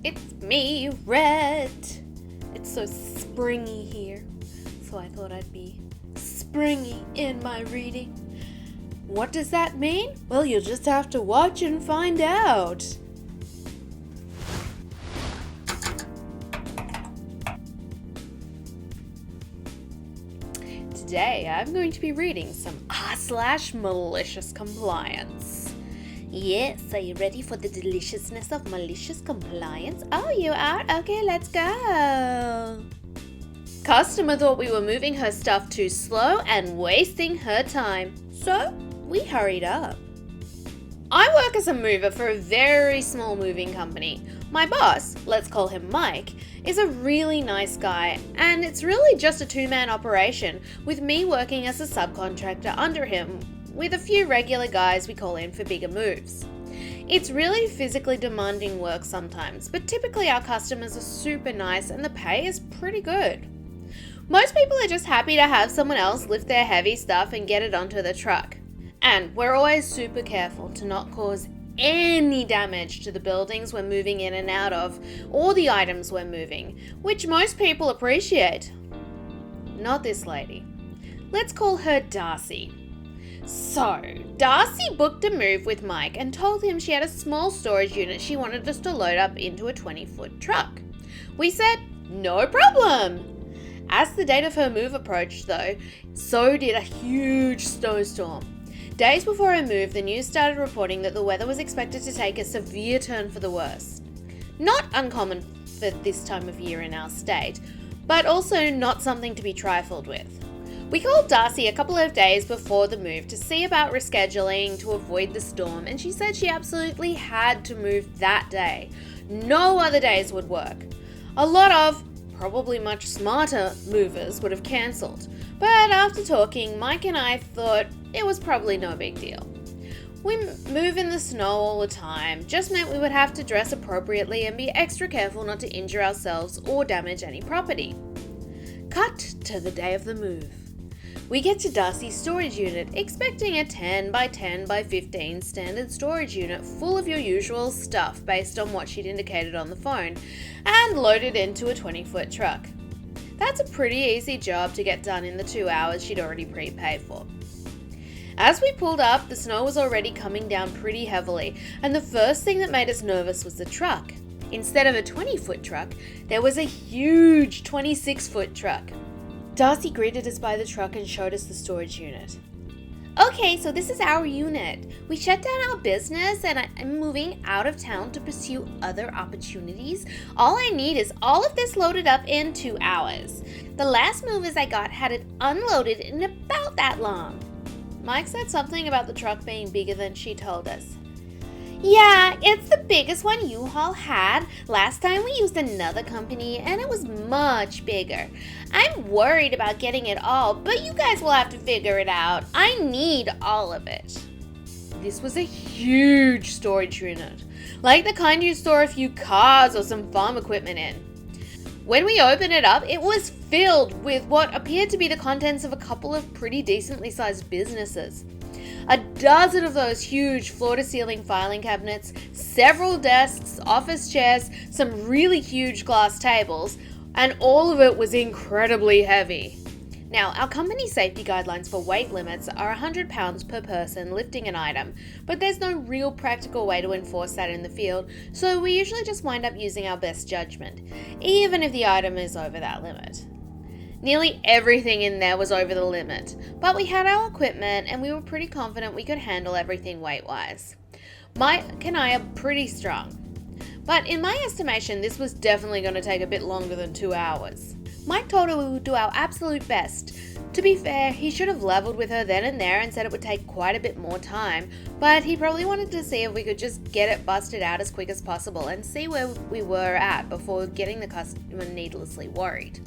It's me, Red. It's so springy here, so I thought I'd be springy in my reading. What does that mean? Well, you'll just have to watch and find out. Today, I'm going to be reading some r/malicious compliance. Yes, are you ready for the deliciousness of malicious compliance? Oh, you are? Okay, let's go. Customer thought we were moving her stuff too slow and wasting her time, so we hurried up. I work as a mover for a very small moving company. My boss, let's call him Mike, is a really nice guy, and it's really just a two-man operation, with me working as a subcontractor under him, with a few regular guys we call in for bigger moves. It's really physically demanding work sometimes, but typically our customers are super nice and the pay is pretty good. Most people are just happy to have someone else lift their heavy stuff and get it onto the truck. And we're always super careful to not cause any damage to the buildings we're moving in and out of, or the items we're moving, which most people appreciate. Not this lady. Let's call her Darcy. So, Darcy booked a move with Mike and told him she had a small storage unit she wanted us to load up into a 20-foot truck. We said, no problem. As the date of her move approached though, so did a huge snowstorm. Days before I moved, the news started reporting that the weather was expected to take a severe turn for the worse. Not uncommon for this time of year in our state, but also not something to be trifled with. We called Darcy a couple of days before the move to see about rescheduling to avoid the storm, and she said she absolutely had to move that day. No other days would work. A lot of, probably much smarter movers would have cancelled, but after talking, Mike and I thought it was probably no big deal. We move in the snow all the time, just meant we would have to dress appropriately and be extra careful not to injure ourselves or damage any property. Cut to the day of the move. We get to Darcy's storage unit, expecting a 10 by 10 by 15 standard storage unit full of your usual stuff based on what she'd indicated on the phone, and loaded into a 20-foot truck. That's a pretty easy job to get done in the 2 hours she'd already prepaid for. As we pulled up, the snow was already coming down pretty heavily, and the first thing that made us nervous was the truck. Instead of a 20-foot truck, there was a huge 26-foot truck. Darcy greeted us by the truck and showed us the storage unit. Okay, so this is our unit. We shut down our business and I'm moving out of town to pursue other opportunities. All I need is all of this loaded up in 2 hours. The last movers I got had it unloaded in about that long. Mike said something about the truck being bigger than she told us. Yeah, it's the biggest one U-Haul had. Last time we used another company and it was much bigger. I'm worried about getting it all, but you guys will have to figure it out. I need all of it. This was a huge storage unit, like the kind you store a few cars or some farm equipment in. When we opened it up, it was filled with what appeared to be the contents of a couple of pretty decently sized businesses. A dozen of those huge floor-to-ceiling filing cabinets, several desks, office chairs, some really huge glass tables, and all of it was incredibly heavy. Now, our company safety guidelines for weight limits are 100 pounds per person lifting an item, but there's no real practical way to enforce that in the field, so we usually just wind up using our best judgment, even if the item is over that limit. Nearly everything in there was over the limit, but we had our equipment and we were pretty confident we could handle everything weight-wise. Mike and I are pretty strong, but in my estimation, this was definitely going to take a bit longer than 2 hours. Mike told her we would do our absolute best. To be fair, he should have leveled with her then and there and said it would take quite a bit more time, but he probably wanted to see if we could just get it busted out as quick as possible and see where we were at before getting the customer needlessly worried.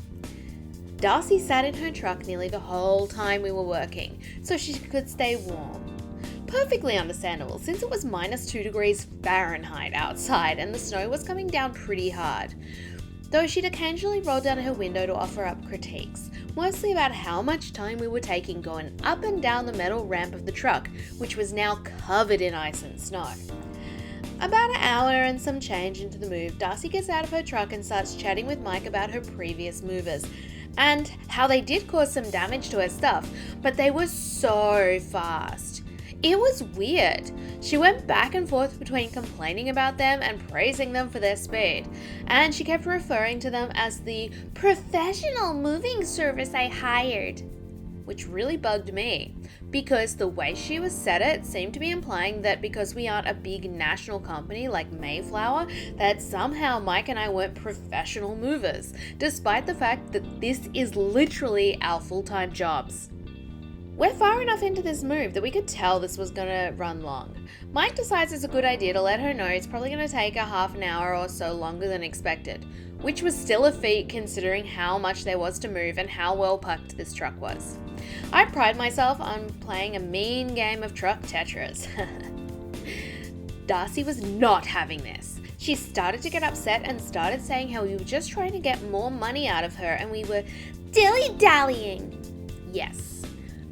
Darcy sat in her truck nearly the whole time we were working, so she could stay warm. Perfectly understandable, since it was -2 degrees Fahrenheit outside and the snow was coming down pretty hard. Though she'd occasionally roll down her window to offer up critiques, mostly about how much time we were taking going up and down the metal ramp of the truck, which was now covered in ice and snow. About an hour and some change into the move, Darcy gets out of her truck and starts chatting with Mike about her previous movers and how they did cause some damage to her stuff, but they were so fast. It was weird. She went back and forth between complaining about them and praising them for their speed, and she kept referring to them as the professional moving service I hired, which really bugged me because the way she was said it seemed to be implying that because we aren't a big national company like Mayflower, that somehow Mike and I weren't professional movers, despite the fact that this is literally our full-time jobs. We're far enough into this move that we could tell this was going to run long. Mike decides it's a good idea to let her know it's probably going to take a half an hour or so longer than expected, which was still a feat considering how much there was to move and how well packed this truck was. I pride myself on playing a mean game of truck Tetris. Darcy was not having this. She started to get upset and started saying how we were just trying to get more money out of her and we were dilly-dallying. Yes,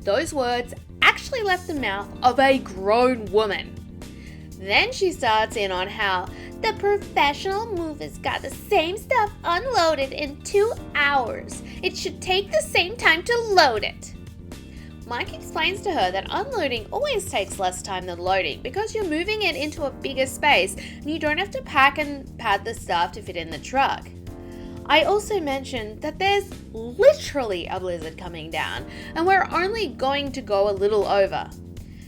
those words actually left the mouth of a grown woman. Then she starts in on how the professional movers got the same stuff unloaded in 2 hours. It should take the same time to load it. Mike explains to her that unloading always takes less time than loading because you're moving it into a bigger space and you don't have to pack and pad the stuff to fit in the truck. I also mentioned that there's literally a blizzard coming down and we're only going to go a little over.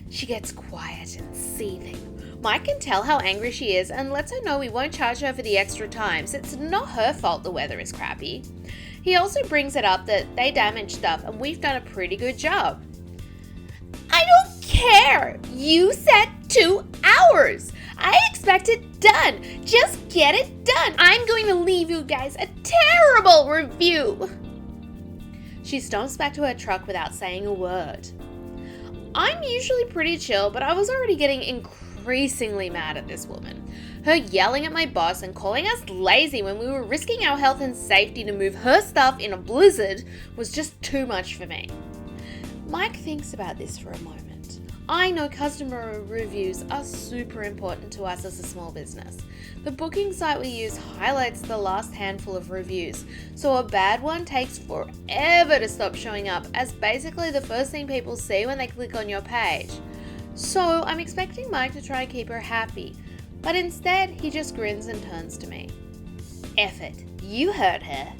She gets quiet and seething. Mike can tell how angry she is and lets her know we won't charge her for the extra time, so it's not her fault the weather is crappy. He also brings it up that they damaged stuff and we've done a pretty good job. I don't care! You said 2 hours! I expect it done! Just get it done! I'm going to leave you guys a terrible review! She stomps back to her truck without saying a word. I'm usually pretty chill, but I was already getting increasingly mad at this woman. Her yelling at my boss and calling us lazy when we were risking our health and safety to move her stuff in a blizzard was just too much for me. Mike thinks about this for a moment. I know customer reviews are super important to us as a small business. The booking site we use highlights the last handful of reviews, so a bad one takes forever to stop showing up as basically the first thing people see when they click on your page. So I'm expecting Mike to try and keep her happy, but instead he just grins and turns to me. F it, you heard her.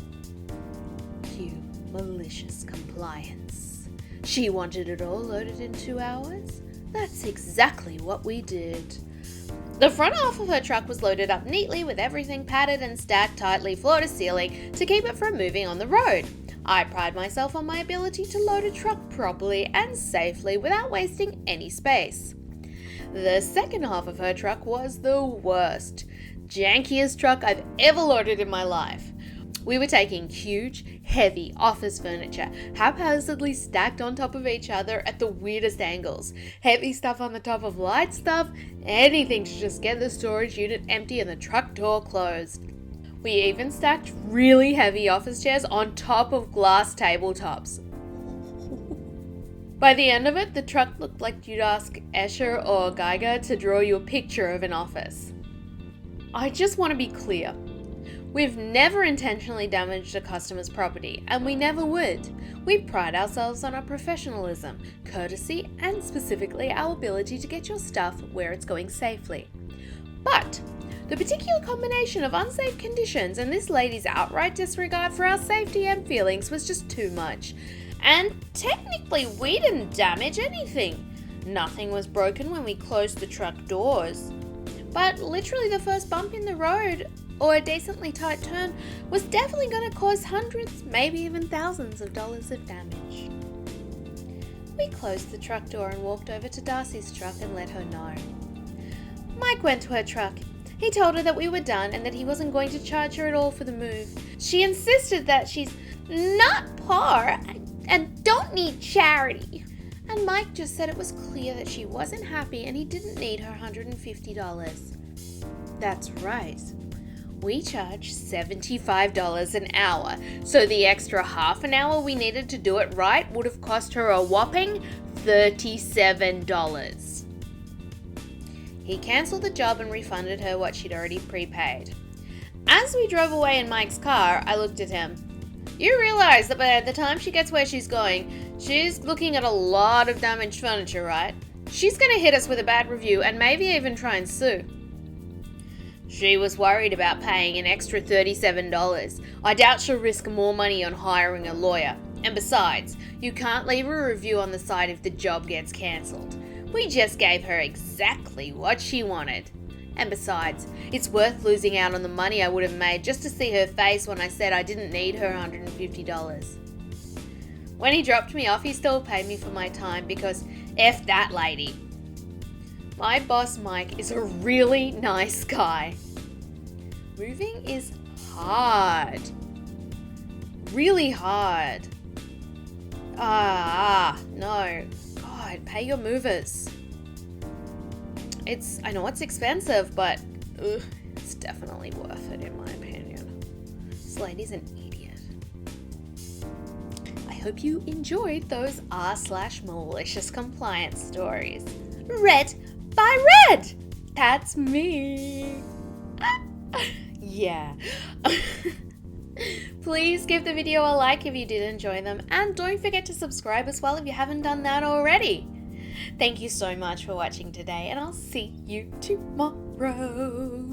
Cue malicious compliance. She wanted it all loaded in 2 hours? That's exactly what we did. The front half of her truck was loaded up neatly with everything padded and stacked tightly floor to ceiling to keep it from moving on the road. I pride myself on my ability to load a truck properly and safely without wasting any space. The second half of her truck was the worst, jankiest truck I've ever loaded in my life. We were taking huge, heavy office furniture, haphazardly stacked on top of each other at the weirdest angles. Heavy stuff on the top of light stuff, anything to just get the storage unit empty and the truck door closed. We even stacked really heavy office chairs on top of glass tabletops. By the end of it, the truck looked like you'd ask Escher or Geiger to draw you a picture of an office. I just want to be clear. We've never intentionally damaged a customer's property, and we never would. We pride ourselves on our professionalism, courtesy, and specifically our ability to get your stuff where it's going safely. But the particular combination of unsafe conditions and this lady's outright disregard for our safety and feelings was just too much. And technically, we didn't damage anything. Nothing was broken when we closed the truck doors. But literally the first bump in the road or a decently tight turn was definitely going to cause hundreds, maybe even thousands of dollars of damage. We closed the truck door and walked over to Darcy's truck and let her know. Mike went to her truck. He told her that we were done and that he wasn't going to charge her at all for the move. She insisted that she's not poor and don't need charity. And Mike just said it was clear that she wasn't happy and he didn't need her $150. That's right. We charge $75 an hour, so the extra half an hour we needed to do it right would have cost her a whopping $37. He cancelled the job and refunded her what she'd already prepaid. As we drove away in Mike's car, I looked at him. You realize that by the time she gets where she's going, she's looking at a lot of damaged furniture, right? She's going to hit us with a bad review and maybe even try and sue. She was worried about paying an extra $37. I doubt she'll risk more money on hiring a lawyer. And besides, you can't leave a review on the site if the job gets cancelled. We just gave her exactly what she wanted. And besides, it's worth losing out on the money I would have made just to see her face when I said I didn't need her $150. When he dropped me off, he still paid me for my time because F that lady. My boss Mike is a really nice guy. Moving is hard. Really hard. No. God, pay your movers. I know it's expensive, but it's definitely worth it in my opinion. This lady's an idiot. I hope you enjoyed those r/malicious compliance stories. Read by Red! That's me. Yeah. Please give the video a like if you did enjoy them, and don't forget to subscribe as well if you haven't done that already. Thank you so much for watching today, and I'll see you tomorrow.